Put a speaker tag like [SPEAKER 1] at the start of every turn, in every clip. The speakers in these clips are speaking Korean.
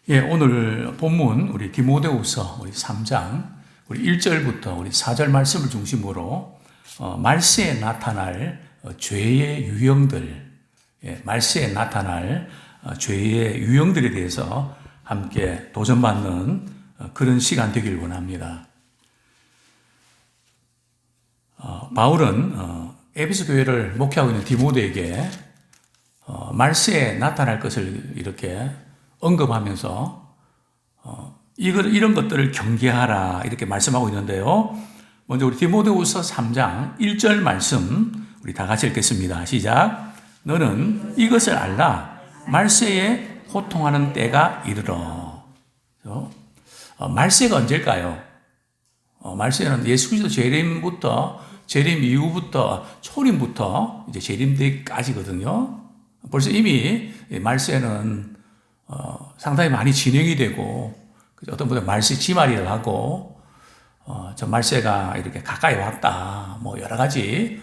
[SPEAKER 1] 예, 오늘 본문 우리 디모데후서 우리 3장 우리 1절부터 우리 4절 말씀을 중심으로 말세에 나타날 죄의 유형들, 말세에 나타날 죄의 유형들에 대해서 함께 도전받는 그런 시간 되길 원합니다. 바울은 에베소 교회를 목회하고 있는 디모데에게 말세에 나타날 것을 이렇게 언급하면서 이런 것들을 경계하라 이렇게 말씀하고 있는데요. 먼저 우리 디모데후서 3장 1절 말씀 우리 다 같이 읽겠습니다. 시작. 너는 이것을 알라. 말세에 호통하는 때가 이르러. 말세가 언제일까요? 말세는 예수 그리스도 재림 이후부터 초림부터 이제 재림 때까지거든요. 벌써 이미 말세는 상당히 많이 진행이 되고, 어떤 분은 말세 지말이라고 하고, 저 말세가 이렇게 가까이 왔다, 뭐 여러 가지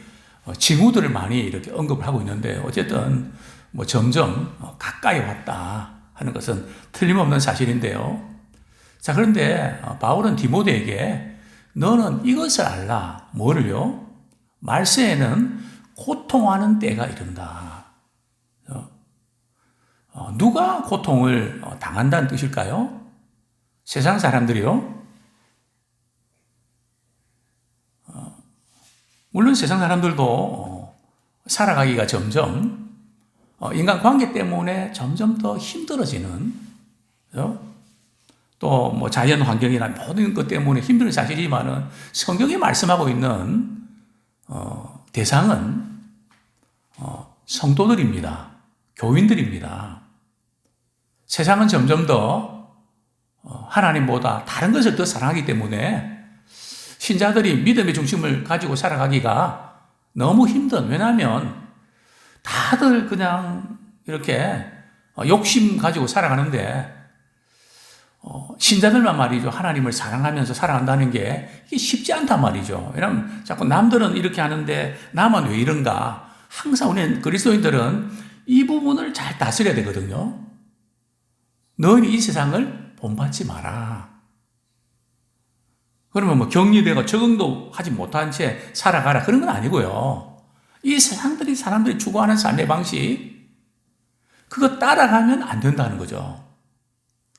[SPEAKER 1] 징후들을 많이 이렇게 언급을 하고 있는데, 어쨌든 뭐 점점 가까이 왔다 하는 것은 틀림없는 사실인데요. 자, 그런데 바울은 디모데에게 너는 이것을 알라. 뭐를요? 말세에는 고통하는 때가 이른다. 누가 고통을 당한다는 뜻일까요? 세상 사람들이요? 물론 세상 사람들도 살아가기가 점점 인간 관계 때문에 점점 더 힘들어지는, 또 뭐 자연 환경이나 모든 것 때문에 힘든 사실이지만은 성경이 말씀하고 있는 대상은 성도들입니다. 교인들입니다. 세상은 점점 더 하나님보다 다른 것을 더 사랑하기 때문에 신자들이 믿음의 중심을 가지고 살아가기가 너무 힘든, 왜냐하면 다들 그냥 이렇게 욕심 가지고 살아가는데 신자들만 말이죠. 하나님을 사랑하면서 살아간다는 게 이게 쉽지 않단 말이죠. 왜냐하면 자꾸 남들은 이렇게 하는데 나만 왜 이런가. 항상 우리는 그리스도인들은 이 부분을 잘 다스려야 되거든요. 너희는 이 세상을 본받지 마라. 그러면 뭐 격리되고 적응도 하지 못한 채 살아가라. 그런 건 아니고요. 이 사람들이 추구하는 삶의 방식, 그거 따라가면 안 된다는 거죠.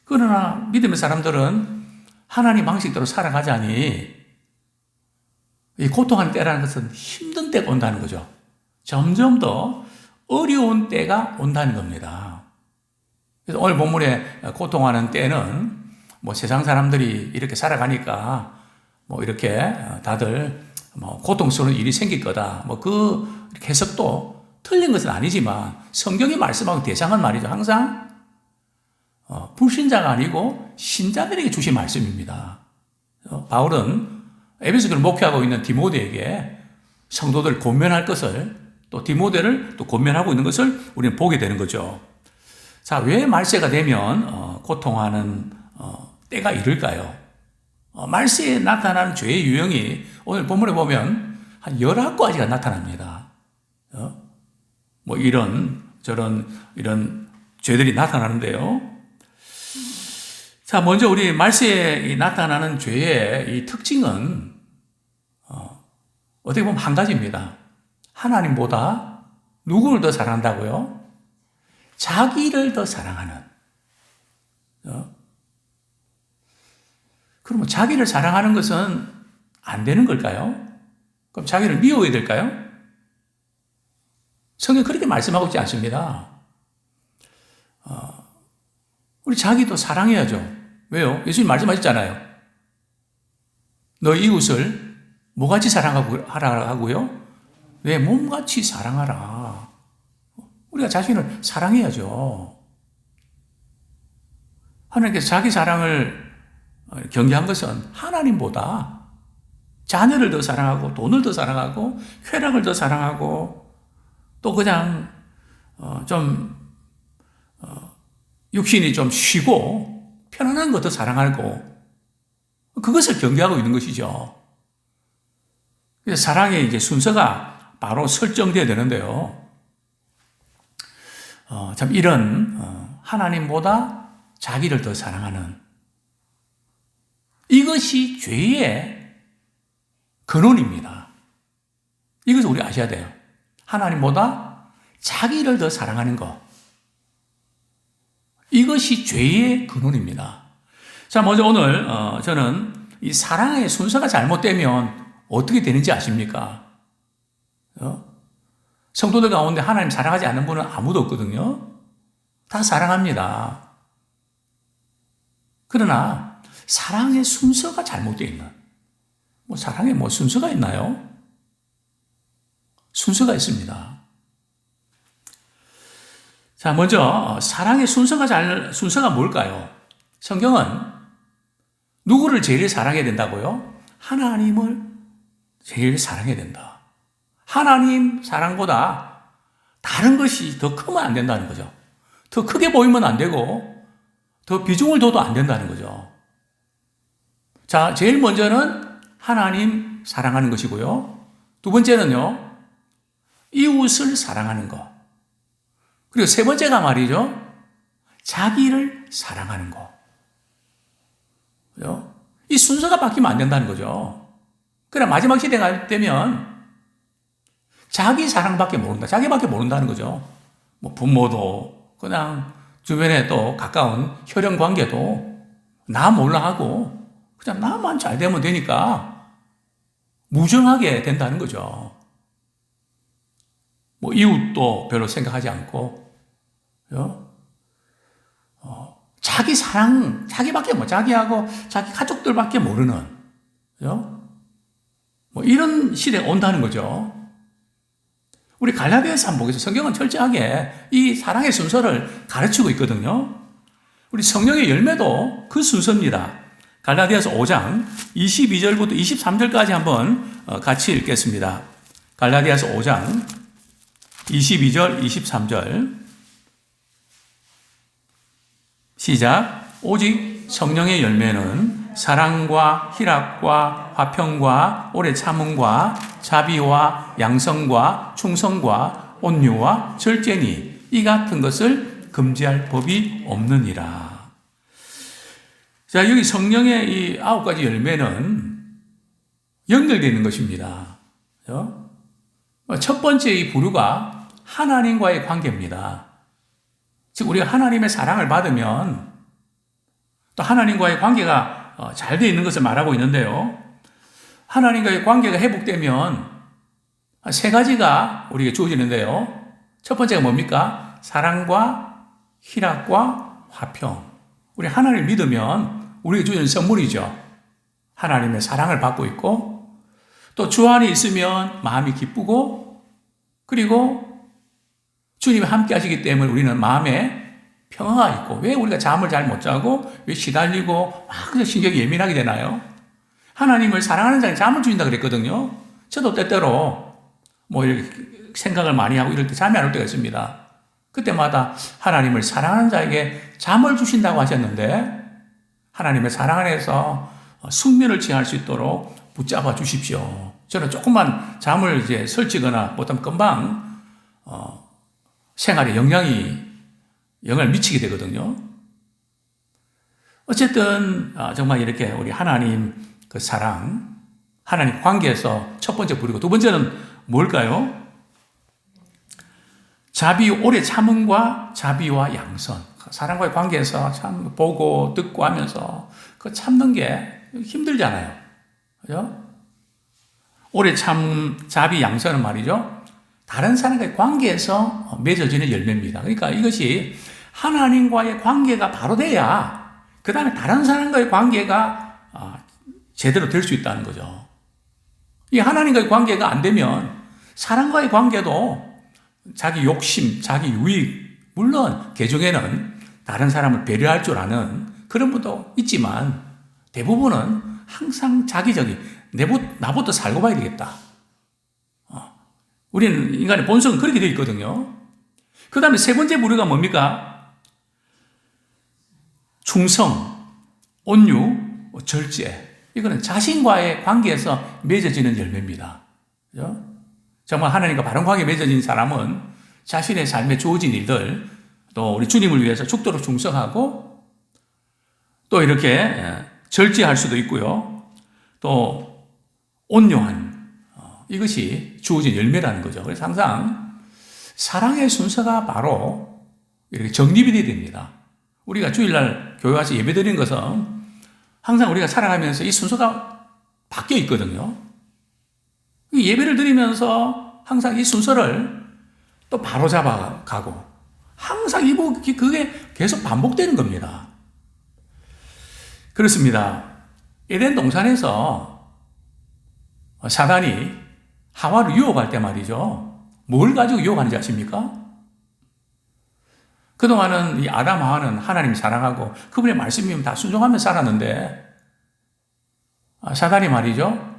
[SPEAKER 1] 그러나 믿음의 사람들은 하나님 방식대로 살아가자니 이 고통하는 때라는 것은 힘든 때가 온다는 거죠. 점점 더 어려운 때가 온다는 겁니다. 그래서 오늘 본문에 고통하는 때는 뭐 세상 사람들이 이렇게 살아가니까 뭐 이렇게 다들 뭐 고통스러운 일이 생길 거다. 뭐 그 해석도 틀린 것은 아니지만 성경이 말씀하고 대상은 말이죠. 항상 불신자가 아니고 신자들에게 주신 말씀입니다. 바울은 에베소 교회를 목회하고 있는 디모데에게 성도들 권면할 것을, 또 디모데를 또 권면하고 있는 것을 우리는 보게 되는 거죠. 자, 왜 말세가 되면 고통하는 때가 이를까요? 말세에 나타나는 죄의 유형이 오늘 본문에 보면 한 19가지가 나타납니다. 뭐 이런 죄들이 나타나는데요. 자, 먼저 우리 말세에 나타나는 죄의 이 특징은 어떻게 보면 한 가지입니다. 하나님보다 누구를 더 사랑한다고요? 자기를 더 사랑하는. 그러면 자기를 사랑하는 것은 안 되는 걸까요? 그럼 자기를 미워해야 될까요? 성경이 그렇게 말씀하고 있지 않습니다. 우리 자기도 사랑해야죠. 왜요? 예수님 말씀하셨잖아요. 너 이웃을 뭐같이 사랑하라 하고요? 내 몸같이 사랑하라. 우리가 자신을 사랑해야죠. 하나님께서 자기 사랑을 경계한 것은 하나님보다 자녀를 더 사랑하고 돈을 더 사랑하고 쾌락을 더 사랑하고 또 그냥 육신이 좀 쉬고 편안한 것도 사랑하고 그것을 경계하고 있는 것이죠. 그래서 사랑의 이제 순서가 바로 설정되어야 되는데요. 참 이런 하나님보다 자기를 더 사랑하는 이것이 죄의 근원입니다. 이것을 우리 아셔야 돼요. 하나님보다 자기를 더 사랑하는 것. 이것이 죄의 근원입니다. 자, 먼저 오늘 저는 이 사랑의 순서가 잘못되면 어떻게 되는지 아십니까? 성도들 가운데 하나님 사랑하지 않는 분은 아무도 없거든요. 다 사랑합니다. 그러나 사랑의 순서가 잘못되어 있는, 사랑에 순서가 있나요? 순서가 있습니다. 자, 먼저 사랑의 순서가 뭘까요? 성경은 누구를 제일 사랑해야 된다고요? 하나님을 제일 사랑해야 된다. 하나님 사랑보다 다른 것이 더 크면 안 된다는 거죠. 더 크게 보이면 안 되고 더 비중을 둬도 안 된다는 거죠. 자, 제일 먼저는 하나님 사랑하는 것이고요. 두 번째는요, 이웃을 사랑하는 것. 그리고 세 번째가 말이죠, 자기를 사랑하는 것. 이 순서가 바뀌면 안 된다는 거죠. 그래, 마지막 시대가 되면 자기 사랑밖에 모른다. 자기밖에 모른다는 거죠. 부모도, 그냥 주변에 또 가까운 혈연 관계도 나 몰라 하고 그냥 나만 잘 되면 되니까 무정하게 된다는 거죠. 이웃도 별로 생각하지 않고, 자기 사랑, 자기하고 자기 가족들밖에 모르는, 이런 시대가 온다는 거죠. 우리 갈라디아서 한번 보겠습니다. 성경은 철저하게 이 사랑의 순서를 가르치고 있거든요. 우리 성령의 열매도 그 순서입니다. 갈라디아서 5장 22절부터 23절까지 한번 같이 읽겠습니다. 갈라디아서 5장 22절, 23절 시작. 오직 성령의 열매는 사랑과 희락과 화평과 오래 참음과 자비와 양성과 충성과 온유와 절제니 이 같은 것을 금지할 법이 없느니라. 자, 여기 성령의 이 9가지 열매는 연결되어 있는 것입니다. 첫 번째 이 부류가 하나님과의 관계입니다. 즉 우리가 하나님의 사랑을 받으면 또 하나님과의 관계가 잘 되어 있는 것을 말하고 있는데요. 하나님과의 관계가 회복되면 세 가지가 우리에게 주어지는데요. 첫 번째가 뭡니까? 사랑과 희락과 화평. 우리 하나님을 믿으면 우리에게 주어지는 선물이죠. 하나님의 사랑을 받고 있고 또 주 안에 있으면 마음이 기쁘고 그리고 주님이 함께 하시기 때문에 우리는 마음에 평화가 있고 왜 우리가 잠을 잘 못 자고 왜 시달리고 그래서 신경이 예민하게 되나요? 하나님을 사랑하는 자에게 잠을 주신다 그랬거든요. 저도 때때로 이렇게 생각을 많이 하고 이럴 때 잠이 안 올 때가 있습니다. 그때마다 하나님을 사랑하는 자에게 잠을 주신다고 하셨는데 하나님의 사랑 안에서 숙면을 취할 수 있도록 붙잡아 주십시오. 저는 조금만 잠을 이제 설치거나 못하면 금방 생활에 영향을 미치게 되거든요. 어쨌든 정말 이렇게 우리 하나님 그 사랑, 하나님 관계에서 첫 번째 부류고 두 번째는 뭘까요? 자비, 오래 참음과 자비와 양선. 사랑과의 관계에서 참 보고 듣고 하면서 그 참는 게 힘들잖아요. 그죠? 오래 참, 자비, 양선은 말이죠. 다른 사람과의 관계에서 맺어지는 열매입니다. 그러니까 이것이 하나님과의 관계가 바로 돼야 그 다음에 다른 사람과의 관계가 제대로 될 수 있다는 거죠. 이 하나님과의 관계가 안 되면 사람과의 관계도 자기 욕심, 자기 유익, 물론 개중에는 다른 사람을 배려할 줄 아는 그런 분도 있지만 대부분은 항상 자기적인 나부터 살고 봐야 되겠다. 우리는 인간의 본성은 그렇게 되어 있거든요. 그 다음에 세 번째 부류가 뭡니까? 충성, 온유, 절제. 이거는 자신과의 관계에서 맺어지는 열매입니다. 그죠? 정말 하나님과 바른 관계에 맺어진 사람은 자신의 삶에 주어진 일들, 또 우리 주님을 위해서 죽도록 충성하고 또 이렇게 절제할 수도 있고요. 또 온유한 이것이 주어진 열매라는 거죠. 그래서 항상 사랑의 순서가 바로 이렇게 정립이 되어야 됩니다. 우리가 주일날 교회 와서 예배 드리는 것은 항상 우리가 살아가면서 이 순서가 바뀌어 있거든요. 예배를 드리면서 항상 이 순서를 또 바로잡아 가고 항상 그게 계속 반복되는 겁니다. 그렇습니다. 에덴 동산에서 사단이 하와를 유혹할 때 말이죠. 뭘 가지고 유혹하는지 아십니까? 그동안은 이 아담 하와는 하나님이 사랑하고 그분의 말씀이면 다 순종하며 살았는데 사단이 말이죠.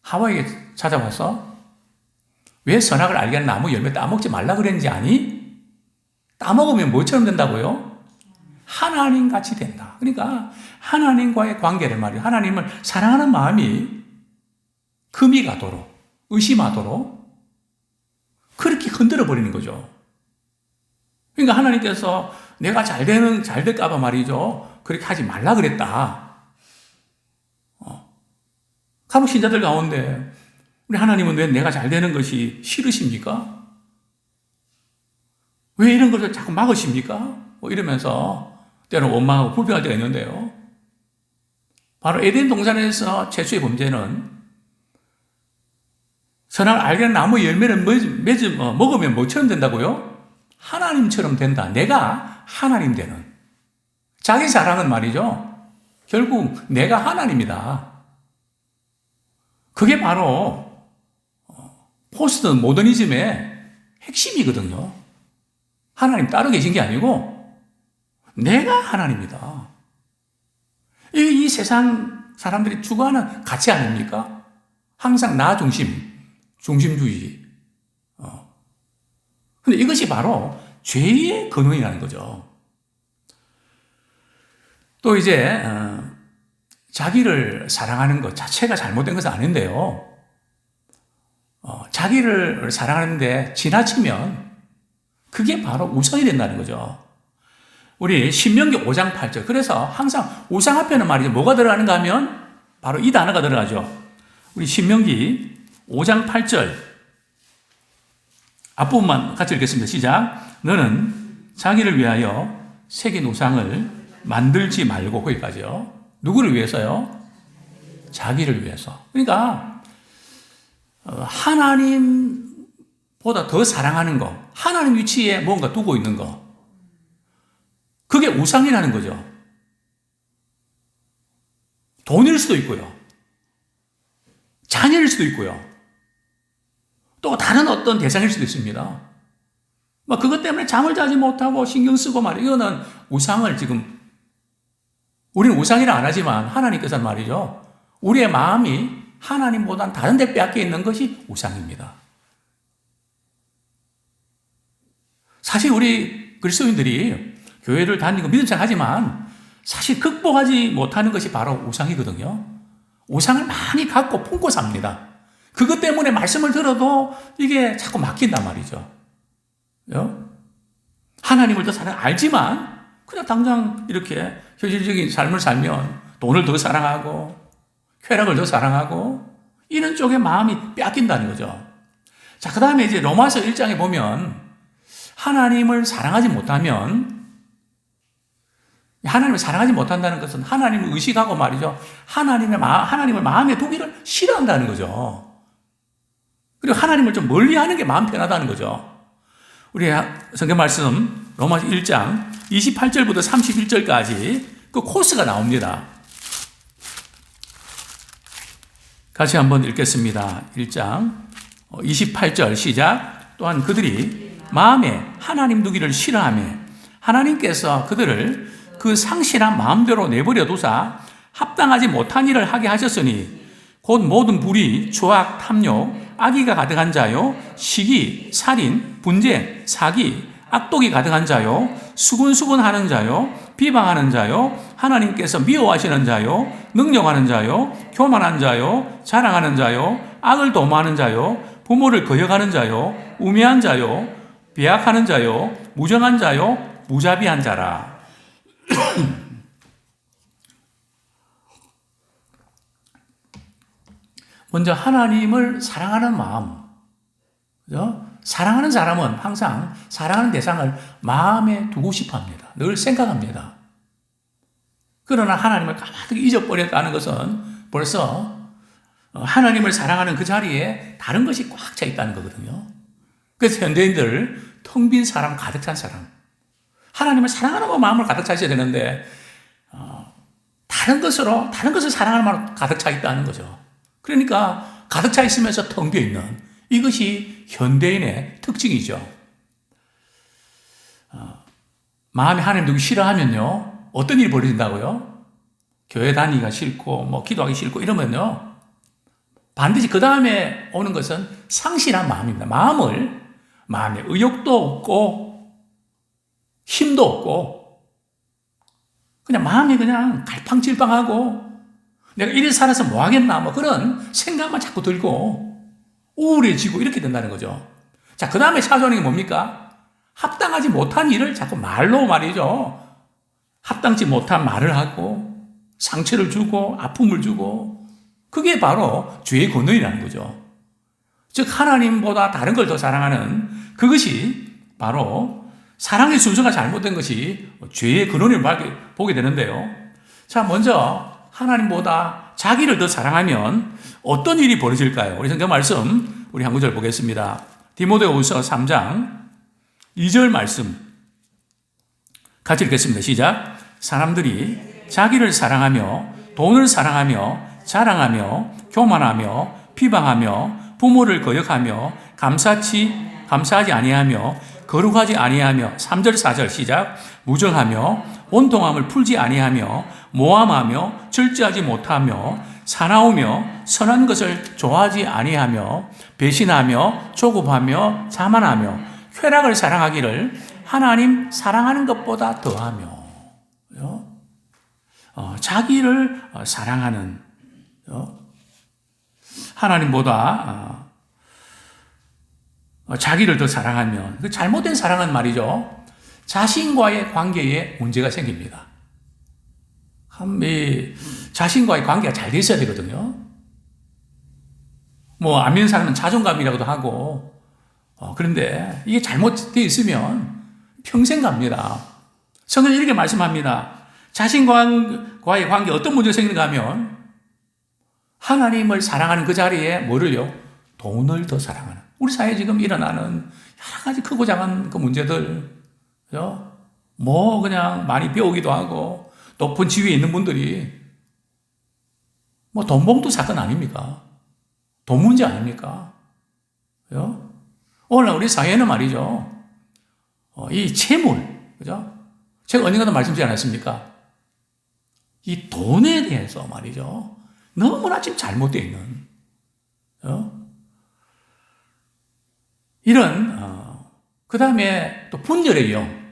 [SPEAKER 1] 하와에게 찾아와서 왜 선악을 알게 하는 나무 열매 따먹지 말라 그랬는지 아니? 따먹으면 뭐처럼 된다고요? 하나님 같이 된다. 그러니까 하나님과의 관계를 말이에요. 하나님을 사랑하는 마음이 금이 가도록, 의심하도록 그렇게 흔들어 버리는 거죠. 그러니까 하나님께서 내가 잘 될까봐 말이죠. 그렇게 하지 말라 그랬다. 가부 신자들 가운데 우리 하나님은 왜 내가 잘 되는 것이 싫으십니까? 왜 이런 것을 자꾸 막으십니까? 뭐 이러면서 때로는 원망하고 불평할 때가 있는데요. 바로 에덴 동산에서 최초의 범죄는 선악을 알게 하는 나무 열매를 먹으면 뭐처럼 된다고요? 하나님처럼 된다. 내가 하나님 되는. 자기 사랑은 말이죠. 결국 내가 하나님이다. 그게 바로 포스트 모더니즘의 핵심이거든요. 하나님 따로 계신 게 아니고 내가 하나님이다. 이 세상 사람들이 추구하는 가치 아닙니까? 항상 나 중심주의. 근데 이것이 바로 죄의 근원이라는 거죠. 또 이제 자기를 사랑하는 것 자체가 잘못된 것은 아닌데요. 자기를 사랑하는데 지나치면 그게 바로 우상이 된다는 거죠. 우리 신명기 5장 8절. 그래서 항상 우상 앞에는 말이죠. 뭐가 들어가는가 하면 바로 이 단어가 들어가죠. 우리 신명기 5장 8절. 앞부분만 같이 읽겠습니다. 시작. 너는 자기를 위하여 새긴 우상을 만들지 말고 거기까지요. 누구를 위해서요? 자기를 위해서. 그러니까 하나님보다 더 사랑하는 거, 하나님 위치에 뭔가 두고 있는 거, 그게 우상이라는 거죠. 돈일 수도 있고요. 자녀일 수도 있고요. 또 다른 어떤 대상일 수도 있습니다. 그것 때문에 잠을 자지 못하고 신경 쓰고 말이에요. 이거는 우상을 지금 우리는 우상이라 안 하지만 하나님께서는 말이죠. 우리의 마음이 하나님보다는 다른 데 빼앗겨 있는 것이 우상입니다. 사실 우리 그리스도인들이 교회를 다니고 믿음생 하지만 사실 극복하지 못하는 것이 바로 우상이거든요. 우상을 많이 갖고 품고 삽니다. 그것 때문에 말씀을 들어도 이게 자꾸 막힌단 말이죠. 하나님을 더 알지만 그냥 당장 이렇게 현실적인 삶을 살면 돈을 더 사랑하고 쾌락을 더 사랑하고 이런 쪽에 마음이 뺏긴다는 거죠. 자, 그 다음에 이제 로마서 1장에 보면 하나님을 사랑하지 못하면 하나님을 사랑하지 못한다는 것은 하나님을 의식하고 말이죠. 하나님을 마음에 두기를 싫어한다는 거죠. 그리고 하나님을 좀 멀리 하는 게 마음 편하다는 거죠. 우리 성경 말씀 로마서 1장 28절부터 31절까지 그 코스가 나옵니다. 같이 한번 읽겠습니다. 1장 28절 시작. 또한 그들이 마음에 하나님 두기를 싫어하며 하나님께서 그들을 그 상실한 마음대로 내버려 두사 합당하지 못한 일을 하게 하셨으니 곧 모든 불의, 조악, 탐욕, 악의가 가득한 자요, 시기, 살인, 분쟁, 사기, 악독이 가득한 자요, 수군수군하는 자요, 비방하는 자요, 하나님께서 미워하시는 자요, 능력하는 자요, 교만한 자요, 자랑하는 자요, 악을 도모하는 자요, 부모를 거역하는 자요, 우매한 자요, 배약하는 자요, 무정한 자요, 무자비한 자라. 먼저 하나님을 사랑하는 마음. 그죠? 사랑하는 사람은 항상 사랑하는 대상을 마음에 두고 싶어 합니다. 늘 생각합니다. 그러나 하나님을 까마득히 잊어버렸다는 것은 벌써 하나님을 사랑하는 그 자리에 다른 것이 꽉 차 있다는 거거든요. 그래서 현대인들 텅 빈 사람, 가득 찬 사람. 하나님을 사랑하는 마음을 가득 차셔야 되는데 다른 것을 사랑하는 마음으로 가득 차 있다는 거죠. 그러니까 가득 차 있으면서 텅 비어 있는 이것이 현대인의 특징이죠. 마음에 하나님 두기 싫어하면요, 어떤 일이 벌어진다고요? 교회 다니기가 싫고, 기도하기 싫고 이러면요, 반드시 그 다음에 오는 것은 상실한 마음입니다. 마음에 의욕도 없고, 힘도 없고, 그냥 마음이 그냥 갈팡질팡하고, 내가 이래 살아서 뭐 하겠나, 그런 생각만 자꾸 들고, 우울해지고 이렇게 된다는 거죠. 자, 그 다음에 찾아오는 게 뭡니까? 합당하지 못한 일을 자꾸 말로 말이죠. 합당치 못한 말을 하고, 상처를 주고, 아픔을 주고, 그게 바로 죄의 근원이라는 거죠. 즉, 하나님보다 다른 걸 더 사랑하는 그것이 바로 사랑의 순서가 잘못된 것이 죄의 근원을 보게 되는데요. 자, 먼저 하나님보다 자기를 더 사랑하면 어떤 일이 벌어질까요? 우리 성경 말씀, 우리 한 구절 보겠습니다. 디모데후서 3장 2절 말씀 같이 읽겠습니다. 시작. 사람들이 자기를 사랑하며 돈을 사랑하며 자랑하며 교만하며 비방하며 부모를 거역하며 감사하지 아니하며 거룩하지 아니하며 3절 4절 시작. 무정하며 원통함을 풀지 아니하며 모함하며 절제하지 못하며 사나우며 선한 것을 좋아하지 아니하며 배신하며 조급하며 자만하며 쾌락을 사랑하기를 하나님 사랑하는 것보다 더하며. 자기를 사랑하는, 하나님보다 자기를 더 사랑하면, 그 잘못된 사랑은 말이죠, 자신과의 관계에 문제가 생깁니다. 자신과의 관계가 잘 돼 있어야 되거든요. 안 믿는 사람은 자존감이라고도 하고, 그런데 이게 잘못되어 있으면 평생 갑니다. 성경은 이렇게 말씀합니다. 자신과의 관계 어떤 문제가 생기는가 하면 하나님을 사랑하는 그 자리에 뭐를요? 돈을 더 사랑하는. 우리 사회에 지금 일어나는 여러 가지 크고 작은 그 문제들, 그냥 많이 배우기도 하고 높은 지위에 있는 분들이 돈봉투 사건 아닙니까? 돈 문제 아닙니까? 오늘 우리 사회는 말이죠, 이 재물, 그죠? 제가 언젠가도 말씀드리지 않았습니까? 이 돈에 대해서 말이죠, 너무나 지금 잘못되어 있는, 이런, 그 다음에 또 분열의 영,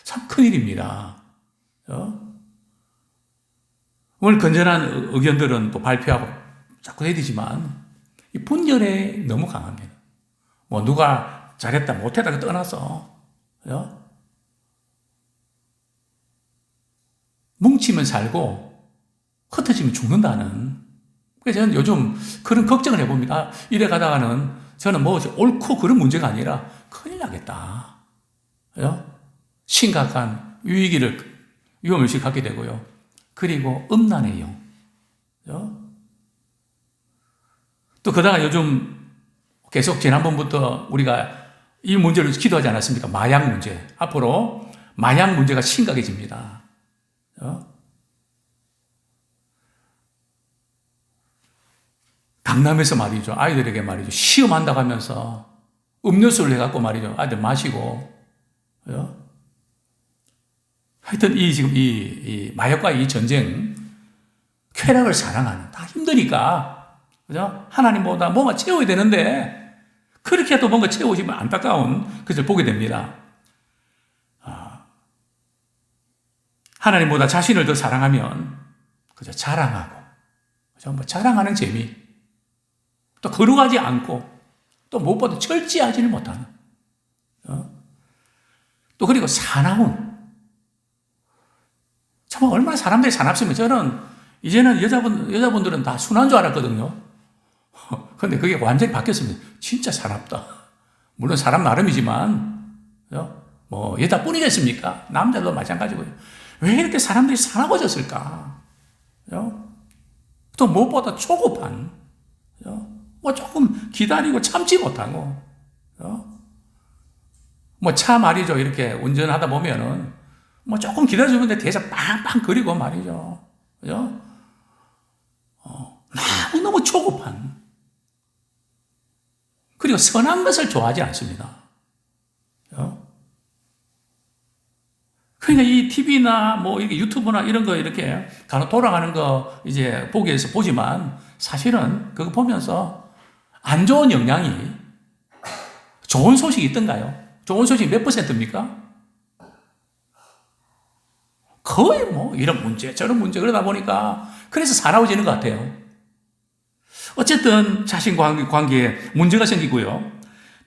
[SPEAKER 1] 참 큰일입니다. 오늘 건전한 의견들은 또 발표하고 자꾸 해야 되지만, 이 분열에 너무 강합니다. 누가 잘했다, 못했다 떠나서, 뭉치면 살고, 흩어지면 죽는다는. 그래서 저는 요즘 그런 걱정을 해봅니다. 이래 가다가는 저는 옳고 그런 문제가 아니라 큰일 나겠다. 심각한 위험의식을 갖게 되고요. 그리고 음란의 영. 또 그러다가 요즘 계속 지난번부터 우리가 이 문제를 기도하지 않았습니까? 마약 문제. 앞으로 마약 문제가 심각해집니다. 강남에서 말이죠, 아이들에게 말이죠, 시험한다고 하면서 음료수를 해갖고 말이죠, 아이들 마시고, 하여튼 지금 이 마약과 이 전쟁, 쾌락을 사랑하는, 다 힘드니까, 그죠? 하나님보다 뭔가 채워야 되는데, 그렇게 해도 뭔가 채워지면 안타까운 것을 보게 됩니다. 하나님보다 자신을 더 사랑하면, 그죠? 자랑하고, 그죠? 자랑하는 재미, 또 거룩하지 않고, 또 무엇보다 절제하지를 못하는, 또 그리고 사나운, 참 얼마나 사람들이 사납으면 저는 이제는 여자분들은 다 순한 줄 알았거든요. 근데 그게 완전히 바뀌었습니다. 진짜 사납다. 물론 사람 나름이지만, 뭐, 여자뿐이겠습니까? 남자도 마찬가지고요. 왜 이렇게 사람들이 사나워졌을까? 또 무엇보다 초급한, 뭐 조금 기다리고 참지 못하고, 뭐 차 말이죠. 이렇게 운전하다 보면은, 뭐 조금 기다려주는데 뒤에서 빵빵 거리고 말이죠. 그죠? 너무너무 초급한. 그리고 선한 것을 좋아하지 않습니다. 그러니까 이 TV나 뭐 이렇게 유튜브나 이런 거 이렇게 간혹 돌아가는 거 이제 보기 위해서 보지만 사실은 그거 보면서 안 좋은 영향이 좋은 소식이 있던가요? 좋은 소식이 몇 %입니까? 거의 뭐 이런 문제 저런 문제 그러다 보니까 그래서 사나워지는 것 같아요. 어쨌든 자신 관계에 문제가 생기고요.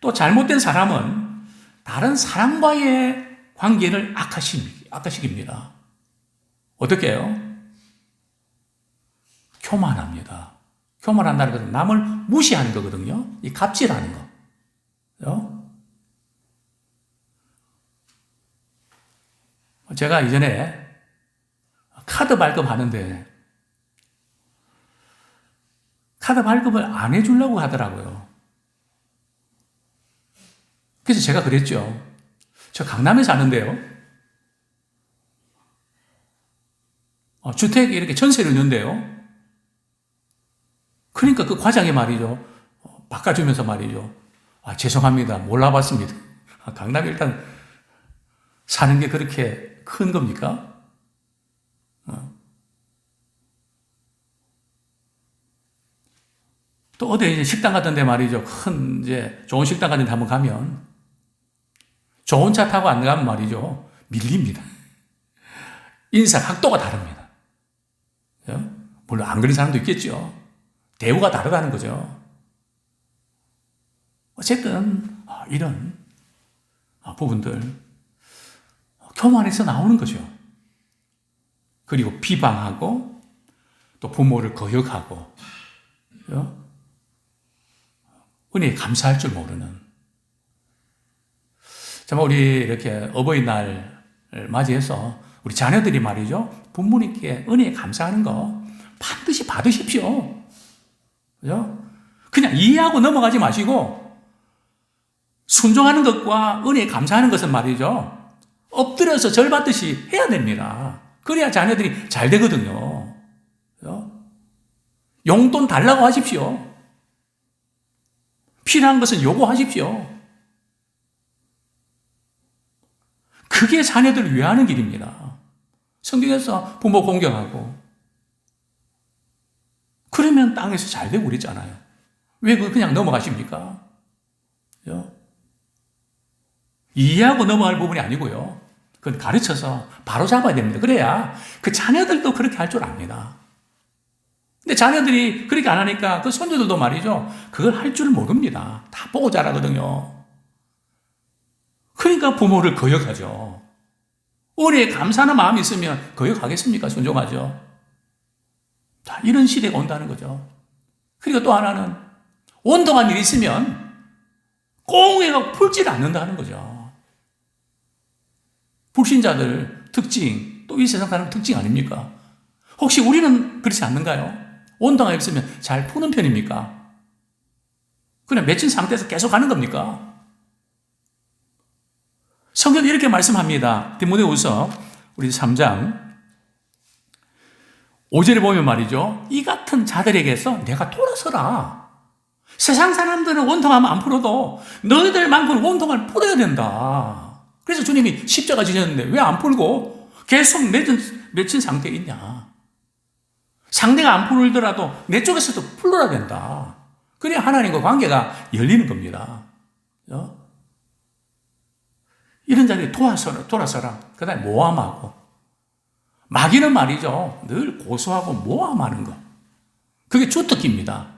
[SPEAKER 1] 또 잘못된 사람은 다른 사람과의 관계를 악화시킵니다. 어떻게 해요? 교만합니다. 교만한다는 것은 남을 무시하는 거거든요. 이 갑질하는 거. 제가 이전에 카드 발급하는데 카드 발급을 안 해주려고 하더라고요. 그래서 제가 그랬죠. 저 강남에 사는데요. 주택에 이렇게 전세를 넣는데요. 그러니까 그 과장이 말이죠. 바꿔주면서 말이죠. 죄송합니다. 몰라봤습니다. 강남에 일단 사는 게 그렇게 큰 겁니까? 또 어디 이제 식당 같은 데 말이죠. 큰 이제 좋은 식당 같은 데 한번 가면 좋은 차 타고 안 가면 말이죠. 밀립니다. 인사 각도가 다릅니다. 물론 안 그런 사람도 있겠죠. 대우가 다르다는 거죠. 어쨌든 이런 부분들 교만에서 나오는 거죠. 그리고 비방하고 또 부모를 거역하고 은혜에 감사할 줄 모르는. 정말 우리 이렇게 어버이날을 맞이해서 우리 자녀들이 말이죠. 부모님께 은혜에 감사하는 거 반드시 받으십시오. 그죠? 그냥 이해하고 넘어가지 마시고 순종하는 것과 은혜에 감사하는 것은 말이죠. 엎드려서 절 받듯이 해야 됩니다. 그래야 자녀들이 잘 되거든요. 그죠? 용돈 달라고 하십시오. 필요한 것은 요구하십시오. 그게 자녀들을 위하는 길입니다. 성경에서 부모 공경하고 그러면 땅에서 잘 되고 그랬잖아요. 왜 그냥 넘어가십니까? 그죠? 이해하고 넘어갈 부분이 아니고요. 그건 가르쳐서 바로 잡아야 됩니다. 그래야 그 자녀들도 그렇게 할 줄 압니다. 근데 자녀들이 그렇게 안 하니까 그 손주들도 말이죠. 그걸 할 줄 모릅니다. 다 보고 자라거든요. 그러니까 부모를 거역하죠. 은혜에 감사하는 마음이 있으면 거역하겠습니까? 순종하죠. 자, 이런 시대가 온다는 거죠. 그리고 또 하나는 온동안 일이 있으면 꽁해가 풀질 않는다는 거죠. 불신자들 특징, 또 이 세상 사람 특징 아닙니까? 혹시 우리는 그렇지 않는가요? 온동안 있으면 잘 푸는 편입니까? 그냥 맺힌 상태에서 계속 가는 겁니까? 성경이 이렇게 말씀합니다. 디모데후서 우리 3장 5절에 보면 말이죠. 이 같은 자들에게서 내가 돌아서라. 세상 사람들은 원통하면 안 풀어도 너희들만큼은 원통을 풀어야 된다. 그래서 주님이 십자가 지셨는데 왜 안 풀고 계속 맺힌 상태에 있냐. 상대가 안 풀더라도 내 쪽에서도 풀어야 된다. 그래야 하나님과 관계가 열리는 겁니다. 이런 자리에 돌아서라. 그 다음에 모함하고. 마귀는 말이죠. 늘 고소하고 모함하는 것. 그게 주특기입니다.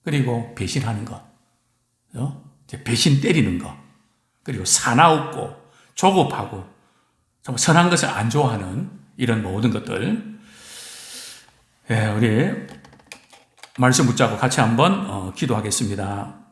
[SPEAKER 1] 그리고 배신하는 것. 배신 때리는 것. 그리고 사나웠고 조급하고 정말 선한 것을 안 좋아하는 이런 모든 것들. 예, 우리 말씀 붙잡고 같이 한번 기도하겠습니다.